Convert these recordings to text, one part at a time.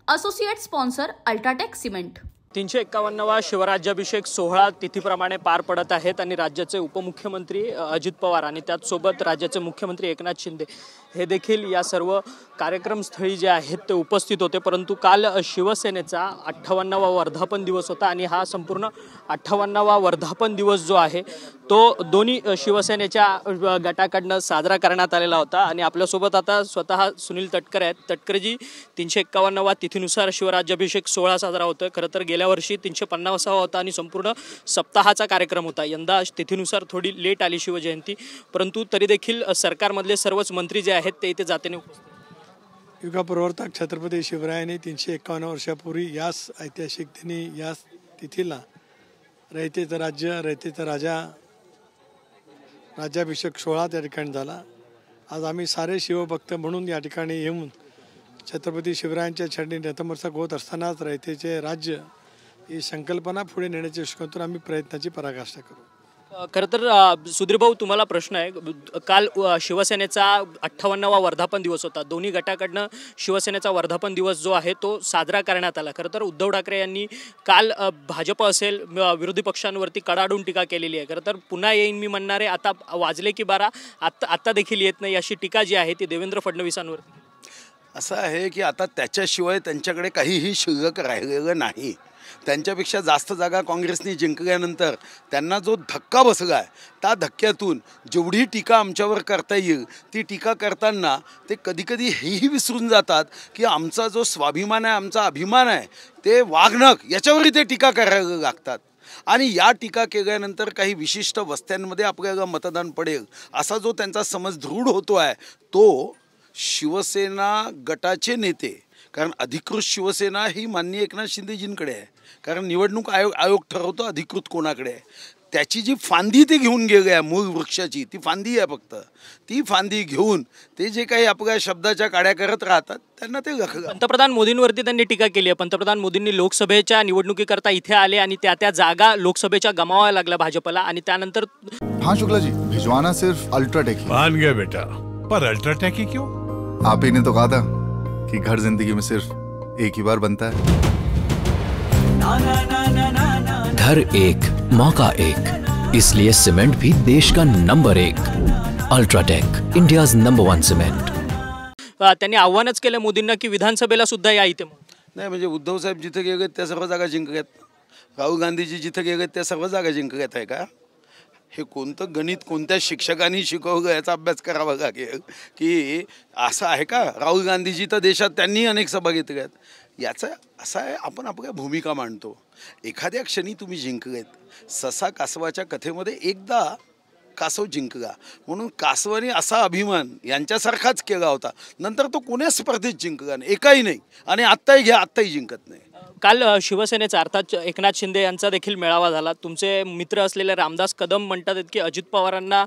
Associate sponsor UltraTech cement. 351वा शिवराज्याभिषेक सोहळा तिथीप्रमाणे पार पडत आहेत आणि राज्याचे उपमुख्यमंत्री अजित पवार आणि त्याचसोबत राज्याचे मुख्यमंत्री एकनाथ शिंदे हे देखील या सर्व कार्यक्रमस्थळी जे आहेत ते उपस्थित होते। परंतु काल शिवसेनेचा 58वा वर्धापन दिवस होता आणि हा संपूर्ण 58वा वर्धापन दिवस जो आहे तो दोन्ही शिवसेनेच्या गटाकडनं साजरा करण्यात आलेला होता। आणि आपल्यासोबत आता स्वतः सुनील तटकर आहेत। तटकरजी, 351वा तिथीनुसार शिवराज्याभिषेक सोहळा साजरा होतोय। खरं तर गेल्या वर्षी 350वा होता आणि संपूर्ण सप्ताहाचा कार्यक्रम होता। यंदा तिथीनुसार थोडी लेट आली शिवजयंती, परंतु तरी देखील सरकारमधले सर्वच मंत्री जे आहेत ते इथे जातीने उपस्थित। युगप्रवर्तक छत्रपती शिवरायांनी 351 वर्षापूर्वी याच ऐतिहासिक दिनी याच तिथीला रयतेचं राज्य रयतेचा राजा राज्याभिषेक सोहळा त्या ठिकाणी झाला। आज आम्ही सारे शिवभक्त म्हणून या ठिकाणी येऊन छत्रपती शिवरायांच्या चरणी नतमस्तक होत असतानाच रयतेचे राज्य ही संकल्पना पुढे नेण्याच्या दृष्टिकोनातून आम्ही प्रयत्नाची पराकाष्ठा करू। खरं तर सुधीर भाऊ, तुम्हाला प्रश्न आहे, काल शिवसेनेचा 58वा वर्धापन दिवस होता। दोन्ही गटाकडनं शिवसेनेचा वर्धापन दिवस जो आहे तो साजरा करण्यात आला। खरं तर उद्धव ठाकरे यांनी काल भाजप असेल विरोधी पक्षांवरती कडाडून टीका केलेली आहे। खरं तर पुन्हा येईन मी म्हणणारे आता वाजले की 12 आत्ता देखील येत नाही अशी टीका जी आहे ती देवेंद्र फडणवीसांवरती। असं आहे की आता त्याच्याशिवाय त्यांच्याकडे काहीही शिल्लक राहिलेलं नाही। त्यांच्यापेक्षा जास्त जागा काँग्रेसने जिंकल्यानंतर त्यांना जो धक्का बसला आहे त्या धक्क्यातून जेवढी टीका आमच्यावर करता येईल ती टीका करताना ते कधीकधी हेही विसरून जातात की आमचा जो स्वाभिमान आहे, आमचा अभिमान आहे, ते वागणं याच्यावरही ते टीका करायला लागतात। आणि या टीका केल्यानंतर काही विशिष्ट वस्त्यांमध्ये आपल्याला मतदान पडेल असा जो त्यांचा समज दृढ होतो आहे तो शिवसेना गटाचे नेते, कारण अधिकृत शिवसेना ही माननीय एकनाथ शिंदेजींकडे आहे, कारण निवडणूक आयोग ठरवतो अधिकृत कोणाकडे आहे। त्याची जी फांदी ते घेऊन गेले आहे, मूळ वृक्षाची ती फांदी आहे, फक्त ती फांदी घेऊन ते जे काही आपल्या शब्दाच्या काड्या करत राहतात त्यांना ते लखलं। पंतप्रधान मोदींवरती त्यांनी टीका केली आहे। पंतप्रधान मोदींनी लोकसभेच्या निवडणुकीकरता इथे आले आणि त्या जागा लोकसभेच्या गमावाव्या लागल्या भाजपला आणि त्यानंतर। हाँ शुक्ला जी, भिजवाना सिर्फ अल्ट्राटेक ही। मान गया बेटा, पर अल्ट्राटेक ही क्यों? आप ही ने तो कहा था कि घर जिंदगी में सिर्फ एक ही बार बनता है। घर एक मौका एक, इसलिए सीमेंट भी देश का number 1। UltraTech, India's number 1 cement. त्यांनी आव्हानच केलं मोदींना की विधानसभेला सुद्धा या इथे। नाही म्हणजे उद्धव साहेब जिथे गेलेत त्या सर्व जागा जिंकल्यात, राहुल गांधीजी जिथे गेलेत त्या सर्व जागा जिंकल्यात आहे का? हे कोणतं गणित कोणत्या शिक्षकांनी शिकवलं याचा अभ्यास करावा लागेल की असं आहे का? राहुल गांधीजी तर देशात त्यांनी अनेक सभा घेतल्यात। याचा असं आहे, आपण आपल्या भूमिका मांडतो। एखाद्या क्षणी तुम्ही जिंकलेत, ससा कासवाच्या कथेमध्ये एकदा कासव जिंकला म्हणून कासवाने असा अभिमान यांच्यासारखाच केला होता, नंतर तो कोण्याच स्पर्धेत जिंकला नाही, एकाही नाही, आणि आत्ताही घ्या आत्ताही जिंकत नाही। काल शिवसेनेचा अर्थात एकनाथ शिंदे यांचा देखील मेळावा झाला। तुमचे मित्र असलेले रामदास कदम म्हणतात की अजित पवारांना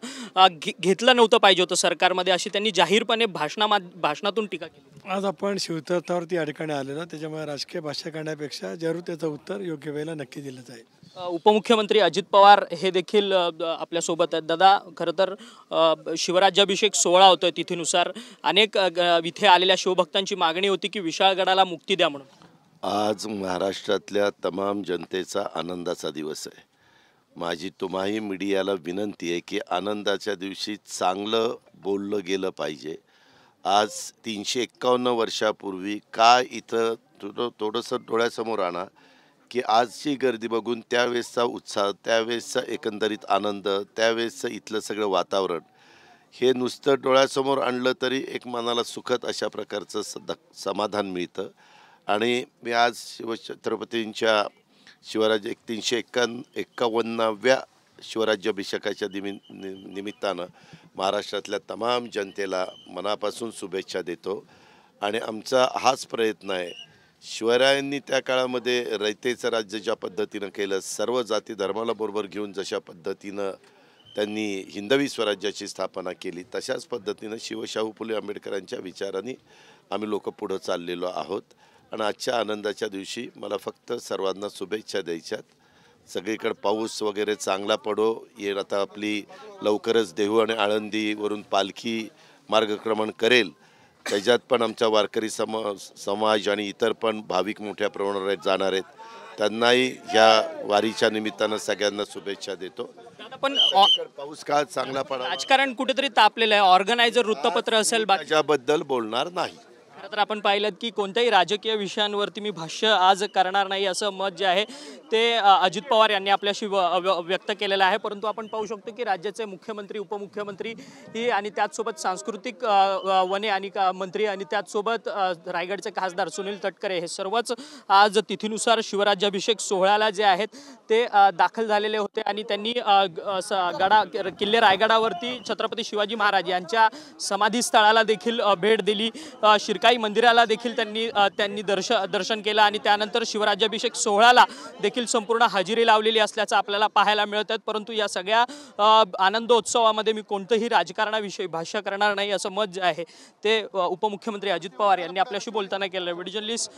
घेतलं नव्हतं पाहिजे होतं सरकारमध्ये, अशी त्यांनी जाहीरपणे भाषणातून टीका केली। आज आपण शिवतीर्थावरती या ठिकाणी आलेलो, त्याच्यामुळे राजकीय भाष्य करण्यापेक्षा जरूर त्याचं उत्तर योग्य वेळेला नक्की दिलं जाईल। उपमुख्यमंत्री अजित पवार हे देखील आपल्यासोबत आहेत। दादा, खरं तर शिवराज्याभिषेक सोहळा होतोय तिथीनुसार अनेक इथे आलेल्या शिवभक्तांची मागणी होती की विशाळगडाला मुक्ती द्या म्हणून। आज महाराष्ट्रातल्या तमाम जनतेचा आनंदाचा दिवस आहे। माझी तुम्हाही मीडियाला विनंती आहे की आनंदाच्या दिवशी चांगलं बोललं गेलं पाहिजे। आज 351 वर्षापूर्वी का इथं थोडंसं डोळ्यासमोर आणा की आजची गर्दी बघून त्यावेळेसचा उत्साह, त्यावेळेसचा एकंदरीत आनंद, त्यावेळेसचं इथलं सगळं वातावरण हे नुसतं डोळ्यासमोर आणलं तरी एक मनाला सुखद अशा प्रकारचं समाधान मिळतं। आणि मी आज शिवछत्रपतींच्या शिवराज्य 351व्या शिवराज्याभिषेकाच्या निमित्तानं महाराष्ट्रातल्या तमाम जनतेला मनापासून शुभेच्छा देतो। आणि आमचा हाच प्रयत्न आहे, शिवरायांनी त्या काळामध्ये रयतेचं राज्य ज्या पद्धतीनं केलं, सर्व जाती धर्माला बरोबर घेऊन जशा पद्धतीनं त्यांनी हिंदवी स्वराज्याची स्थापना केली, तशाच पद्धतीनं शिवशाहू फुले आंबेडकरांच्या विचारांनी आम्ही लोक पुढं चाललेलो आहोत। आणि आजच्या आनंदाच्या दिवशी मला फक्त सर्वांना शुभेच्छा द्यायच्यात। सगळीकडे पाऊस वगैरे चांगला पडो। ये आता आपली लवकरच देहू आणि आळंदीवरून पालखी मार्गक्रमण करेल त्याच्यात पण आमचा वारकरी समाज आणि इतर पण भाविक मोठ्या प्रमाणावर जाणार आहेत. त्यांनाही ह्या वारीच्या निमित्तानं सगळ्यांना शुभेच्छा देतो. पण पाऊस काळ चांगला पडा, राजकारण कुठेतरी तापलेलं आहे. ऑर्गनायझर वृत्तपत्र असेल त्याच्याबद्दल बोलणार नाही. खरं तर आपण पाहिलं की कोणत्याही राजकीय विषयांवरती मी भाष्य आज करणार नाही असं मत जे आहे ते अजित पवार यांनी आपल्याशी व्यक्त केलेलं आहे. परंतु आपण पाहू शकतो की राज्याचे मुख्यमंत्री, उपमुख्यमंत्री ही आणि त्याचसोबत सांस्कृतिक वने आणि मंत्री आणि त्याचसोबत रायगडचे खासदार सुनील तटकरे हे सर्वच आज तिथीनुसार शिवराज्याभिषेक सोहळ्याला जे आहेत ते दाखल झालेले होते आणि त्यांनी किल्ले रायगडावरती छत्रपती शिवाजी महाराज यांच्या समाधीस्थळाला देखील भेट दिली. शिरकाई मंदिराला देखील त्यांनी दर्शन केलं आणि त्यानंतर शिवराज्याभिषेक सोहळ्याला देखील संपूर्ण हजेरी लावलेली असल्याचं आपल्याला पाहायला मिळत आहे. परंतु या सगळ्या आनंदोत्सवामध्ये मी कोणतंही राजकारणाविषयी भाष्य करणार नाही असं मत जे आहे ते उपमुख्यमंत्री अजित पवार यांनी आपल्याशी बोलताना केलं. व्हिडिओ जर्नलिस्ट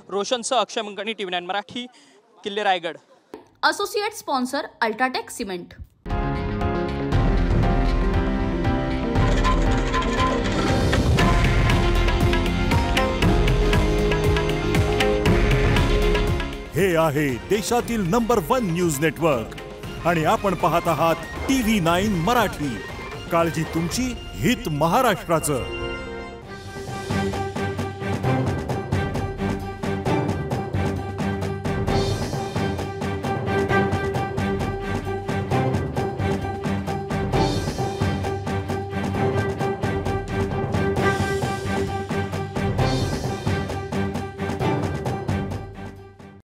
रोशनसह अक्षय मंगणी, TV9 मराठी, किल्ले Raigad. Associate sponsor UltraTech cement. हे आहे देशातील नंबर 1 न्यूज नेटवर्क आणि आपण पाहत आहात TV9 मराठी. काळजी तुमची, हित महाराष्ट्राचं.